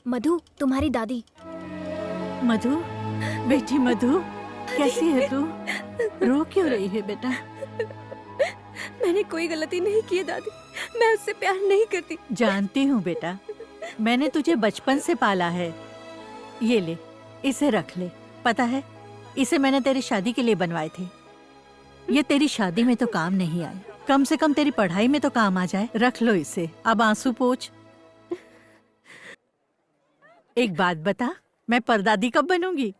मधु, तुम्हारी दादी। मधु, बेटी मधु, कैसी है तू? रो क्यों रही है बेटा? मैंने कोई गलती नहीं की है दादी, मैं उससे प्यार नहीं करती। जानती हूँ बेटा, मैंने तुझे बचपन से पाला है। ये ले, इसे रख ले। पता है, इसे मैंने तेरी शादी के लिए बनवाए थे। ये तेरी शादी में तो काम नहीं आए, कम से कम तेरी पढ़ाई में तो काम आ जाए। रख लो इसे, अब आंसू पोंछ। एक बात बता, मैं परदादी कब बनूंगी?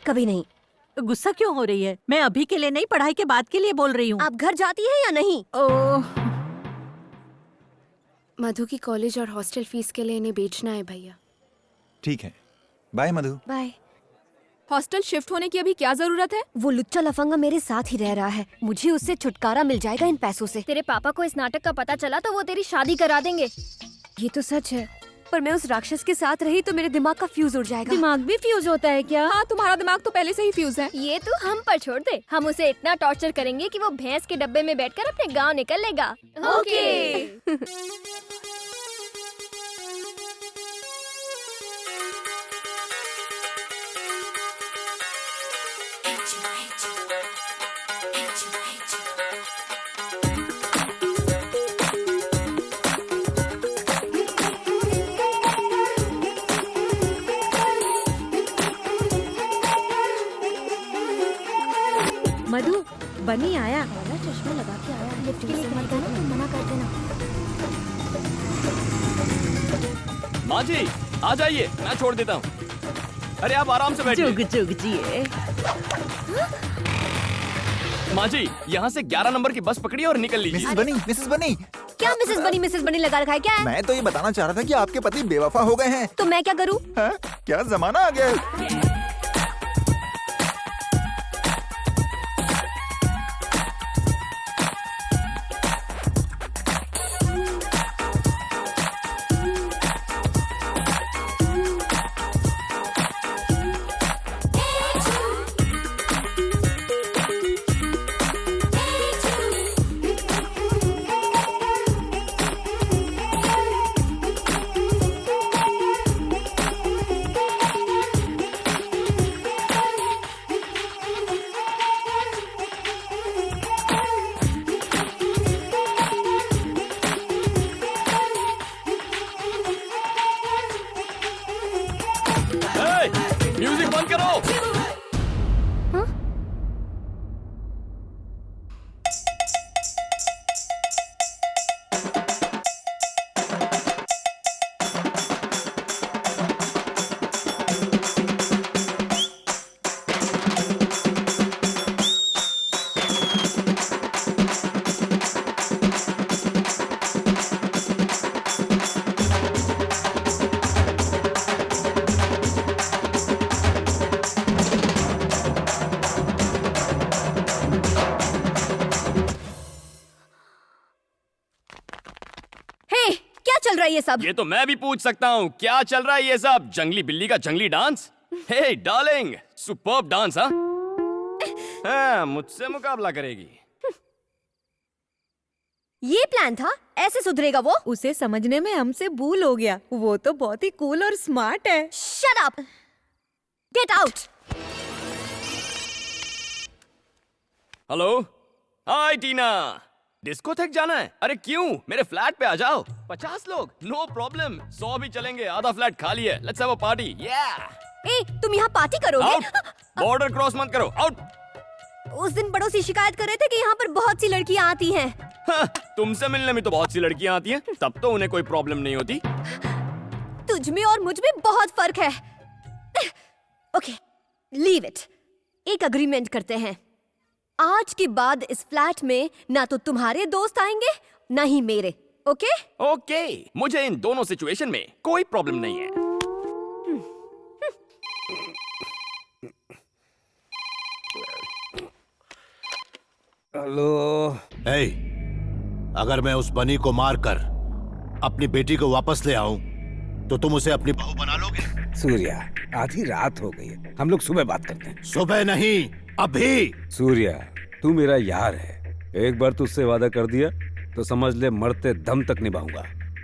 कभी नहीं। गुस्सा क्यों हो रही है? मैं अभी के लिए नहीं, पढ़ाई के बाद के लिए बोल रही हूँ। आप घर जाती है या नहीं? ओह, मधु की कॉलेज और हॉस्टल फीस के लिए इन्हें बेचना है भैया। ठीक है, बाय मधु। बाय। हॉस्टल शिफ्ट होने की अभी क्या जरूरत है? वो लुच्चा लफंगा मेरे साथ ही रह रहा है, मुझे उससे छुटकारा मिल जाएगा इन पैसों से। तेरे पापा को इस नाटक का पता चला तो वो तेरी शादी करा देंगे। ये तो सच है, पर मैं उस राक्षस के साथ रही तो मेरे दिमाग का फ्यूज उड़ जाएगा। दिमाग भी फ्यूज होता है क्या? हाँ, तुम्हारा दिमाग तो पहले से ही फ्यूज है। ये तो हम पर छोड़ दे, हम उसे इतना टॉर्चर करेंगे कि वो भैंस के डब्बे में बैठकर अपने गांव निकल लेगा। ओके। मधु, बनी आया। वाला चश्मा लगा के आया, लिफ्ट के लिए मत जाना, तुम मना कर देना। माँ जी आ जाइए, मैं छोड़ देता हूँ। अरे आप आराम से बैठिए। जुग जुग जिए। माँ जी यहाँ से 11 नंबर की बस पकड़ी और निकल लीजिए। मिसेस बनी। क्या मिसेस बनी लगा रखा है क्या है? मैं तो ये बताना चाह रहा था कि आपके पति बेवफा हो गए हैं। तो मैं क्या करूँ? हाँ? क्या जमाना आ गया है। म्यूजिक बंद करो। चल रहा है ये सब? ये तो मैं भी पूछ सकता हूँ, क्या चल रहा है ये सब? जंगली बिल्ली का जंगली डांस? हे डार्लिंग, सुपर्ब डांस। हाँ, मुझसे मुकाबला करेगी। ये प्लान था? ऐसे सुधरेगा वो? उसे समझने में हमसे भूल हो गया। वो तो बहुत ही कूल और स्मार्ट है। Shut up! Get out! Hello, hi Tina. Disco तक जाना है? अरे क्यों, मेरे फ्लैट पे आ जाओ। 50 लोग, नो प्रॉब्लम। 100 भी चलेंगे, आधा फ्लैट खाली है। Let's have a party. ए, तुम यहाँ पार्टी करोगे? बॉर्डर क्रॉस मत करो, आउट। उस दिन पड़ोसी शिकायत कर रहे थे कि यहाँ पर बहुत सी लड़कियाँ आती हैं। तुमसे मिलने में तो बहुत सी लड़कियाँ आती हैं, तब तो उन्हें कोई प्रॉब्लम नहीं होती। तुझ में और मुझ में बहुत फर्क है। Okay, leave it. एक अग्रीमेंट करते हैं, आज के बाद इस फ्लैट में ना तो तुम्हारे दोस्त आएंगे ना ही मेरे। ओके? ओके, मुझे इन दोनों सिचुएशन में कोई प्रॉब्लम नहीं है। हेलो। हे, अगर मैं उस बनी को मारकर अपनी बेटी को वापस ले आऊं तो तुम उसे अपनी बहू बना लोगे? सूर्या, आधी रात हो गई है, हम लोग सुबह बात करते हैं। सुबह नहीं, अभी। सूर्या, तू मेरा यार है, एक बार तुझसे वादा कर दिया तो समझ ले मरते दम तक निभाऊंगा।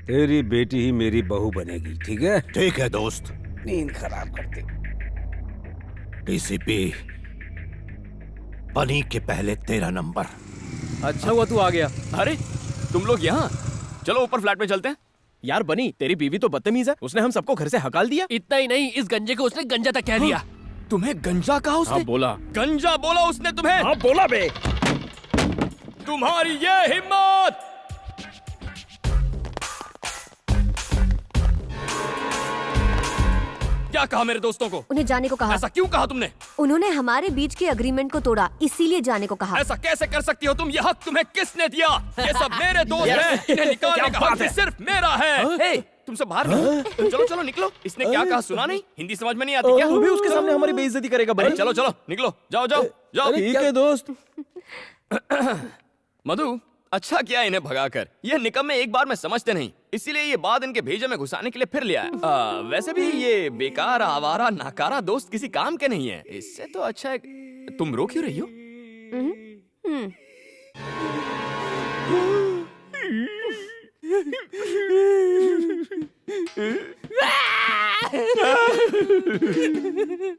तेरी बेटी ही मेरी बहू बनेगी, ठीक है? ठीक है दोस्त। नींद खराब करते। डीसीपी बनी के पहले तेरा नंबर। अच्छा हुआ तू आ गया। अरे तुम लोग यहाँ, चलो ऊपर फ्लैट में चलते हैं। यार बनी, तेरी बीवी तो बदतमीज है, उसने हम सबको घर से हकाल दिया। इतना ही नहीं, इस गंजे को उसने गंजा तक कह दिया। तुम्हें गंजा कहा उसने? हाँ बोला। गंजा बोला उसने तुम्हें? हाँ बोला बे। तुम्हारी ये हिम्मत! क्या कहा मेरे दोस्तों को? उन्हें जाने को कहा। ऐसा क्यों कहा तुमने? उन्होंने हमारे बीच के एग्रीमेंट को तोड़ा, इसीलिए जाने को कहा। ऐसा कैसे कर सकती हो तुम? ये हक तुम्हें किसने दिया? ये सब मेरे दोस्त हैं, इन्हें निकालने का हक सिर्फ मेरा है। हे, तुम सब बाहर निकलो। चलो चलो निकलो। इसने क्या कहा सुना नहीं? हिंदी समझ में नहीं आती क्या? तू भी उसके सामने हमारी बेइज्जती करेगा बनी? चलो चलो निकलो, जाओ जाओ जाओ। ठीक है दोस्त। मधु, अच्छा किया इन्हें भगाकर। ये निकम्मे एक बार में समझते नहीं, इसीलिए ये बात इनके भेजे में घुसाने के लिए फिर ले आया। वैसे भी ये बेकार आवारा नाकारा दोस्त किसी काम के नहीं है। इससे तो अच्छा है। तुम रो क्यों रही हो?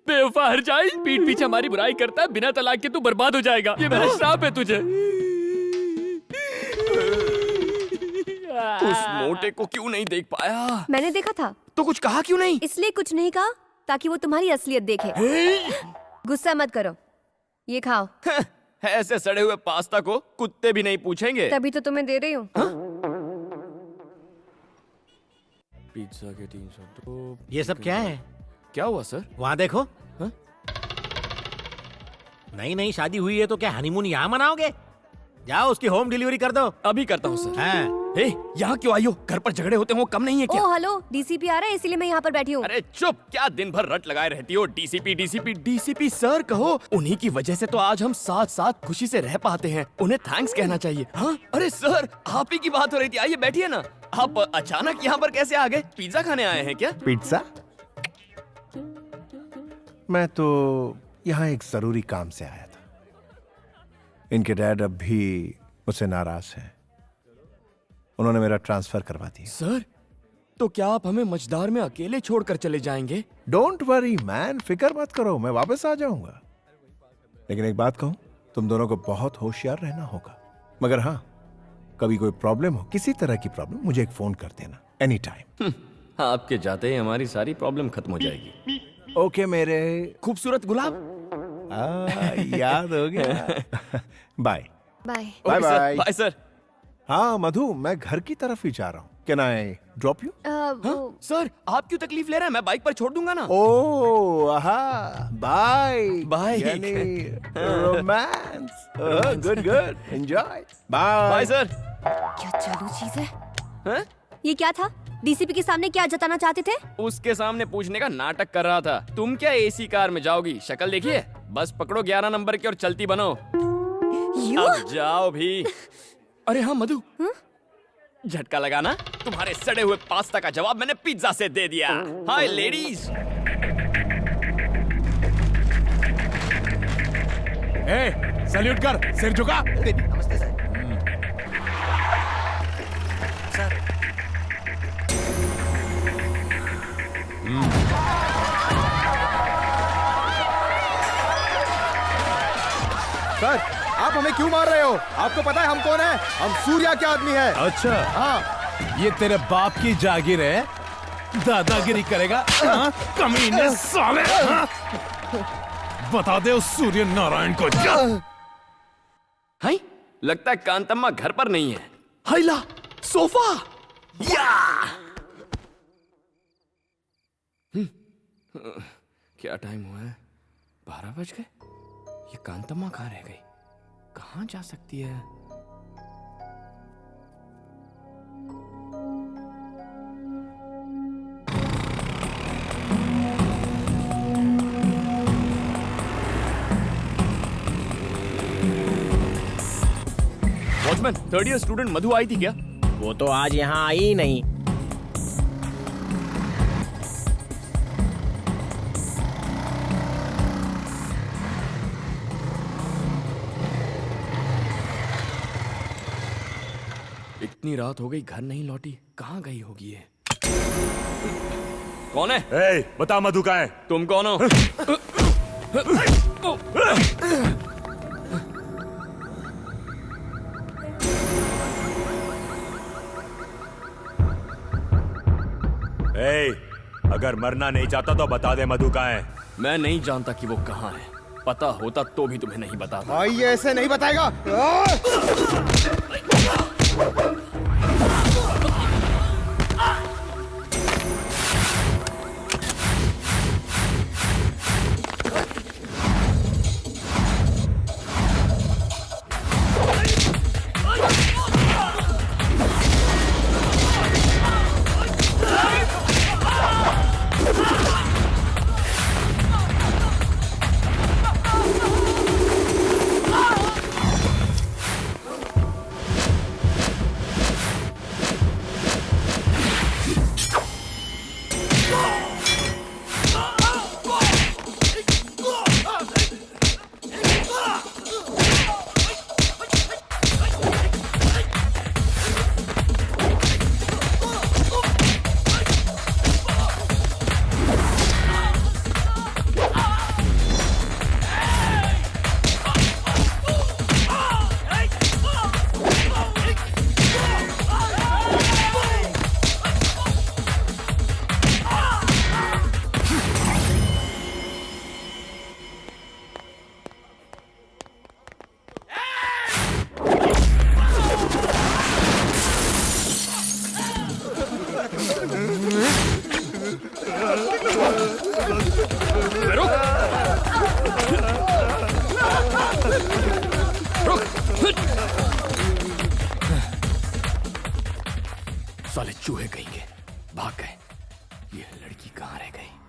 बेवफा हर जाए, पीठ पीछे हमारी बुराई करता है, बिना तलाक के तू बर्बाद हो जाएगा। ये मेरा श्राप है तुझे। उस मोटे को क्यों नहीं देख पाया? मैंने देखा था। तो कुछ कहा क्यों नहीं? इसलिए कुछ नहीं कहा ताकि वो तुम्हारी असलियत देखे। गुस्सा मत करो, ये खाओ। ऐसे सड़े हुए पास्ता को कुत्ते भी नहीं पूछेंगे। तभी तो तुम्हें दे रही हूँ। पिज्जा के 302। ये सब क्या है? क्या हुआ सर? वहाँ देखो। हाँ? नई नई शादी हुई है तो क्या हनीमून यहाँ मनाओगे? जाओ उसकी होम डिलीवरी कर दो। अभी करता हूँ सर। हाँ। हे, यहाँ क्यों आई हो? घर पर झगड़े होते हो कम नहीं है क्या? ओ हेलो, डीसीपी आ रहा है, इसीलिए मैं यहाँ पर बैठी हूँ। अरे चुप! क्या दिन भर रट लगाए रहती हो? डीसीपी डीसीपी डीसीपी सर कहो। उन्हीं की वजह से तो आज हम साथ साथ खुशी से रह पाते हैं। उन्हें थैंक्स कहना चाहिए। हाँ? अरे सर, आप ही की बात हो रही थी। आइए बैठिए ना। आप अचानक यहाँ पर कैसे आ गए? पिज्जा खाने आए हैं क्या? पिज्जा? मैं तो यहाँ एक जरूरी काम से आया था। इनके डैड अब भी मुझसे नाराज हैं। उन्होंने मेरा ट्रांसफर करवा दिया। सर, तो क्या आप हमें मझदार में अकेले छोड़कर चले जाएंगे? डोंट वरी मैन, फिक्र मत करो, मैं वापस आ जाऊंगा। लेकिन एक बात कहूं, तुम दोनों को बहुत होशियार रहना होगा। मगर हाँ, कभी कोई प्रॉब्लम हो, किसी तरह की प्रॉब्लम, मुझे एक फोन कर देना एनी टाइम। आपके जाते ही हमारी सारी प्रॉब्लम खत्म हो जाएगी। ओके मेरे खूबसूरत गुलाब। याद हो गया। Bye bye. Bye bye. Bye sir. हाँ मधु, मैं घर की तरफ ही जा रहा हूँ। Can I drop you? Sir, आप क्यों तकलीफ ले रहे हैं? मैं बाइक पर छोड़ दूंगा ना। ओ आहा, बाय बाय। यानी romance. Good good, enjoy. Bye bye sir. क्या चालू चीज है? हैं? ये क्या था? डीसीपी के सामने क्या जताना चाहते थे? उसके सामने पूछने का नाटक कर रहा था। तुम क्या एसी कार में जाओगी? शक्ल देखिए। बस पकड़ो 11 नंबर की और चलती बनो। अब जाओ भी। अरे हाँ मधु, झटका लगाना। तुम्हारे सड़े हुए पास्ता का जवाब मैंने पिज्जा से दे दिया। हाय लेडीज। सैल्यूट कर, सिर झुका। नमस्ते सर। सर सर, आप हमें क्यों मार रहे हो? आपको पता है हम कौन है? हम सूर्या के आदमी है। अच्छा, हाँ, ये तेरे बाप की जागीर है? दादागिरी करेगा? हाँ? कमीने साले! हाँ? बता दे उस सूर्य नारायण को। हाय, लगता है कांतम्मा घर पर नहीं है। हाइला, सोफा। या! क्या टाइम हुआ है? 12 बज गए। ये कांतम्मा कहाँ रह गई? कहाँ जा सकती है? वॉचमैन, 3rd ईयर स्टूडेंट मधु आई थी क्या? वो तो आज यहाँ आई ही नहीं। इतनी रात हो गई, घर नहीं लौटी, कहाँ गई होगी ये? कौन है? ए, बता मधु कहाँ है? तुम कौन हो? ए, अगर मरना नहीं चाहता तो बता दे मधु कहाँ है? मैं नहीं जानता कि वो कहाँ है। पता होता तो भी तुम्हें नहीं बताता। भाई ये ऐसे नहीं बताएगा। साले चूहे कहेंगे, भाग गए। ये लड़की कहाँ रह गई?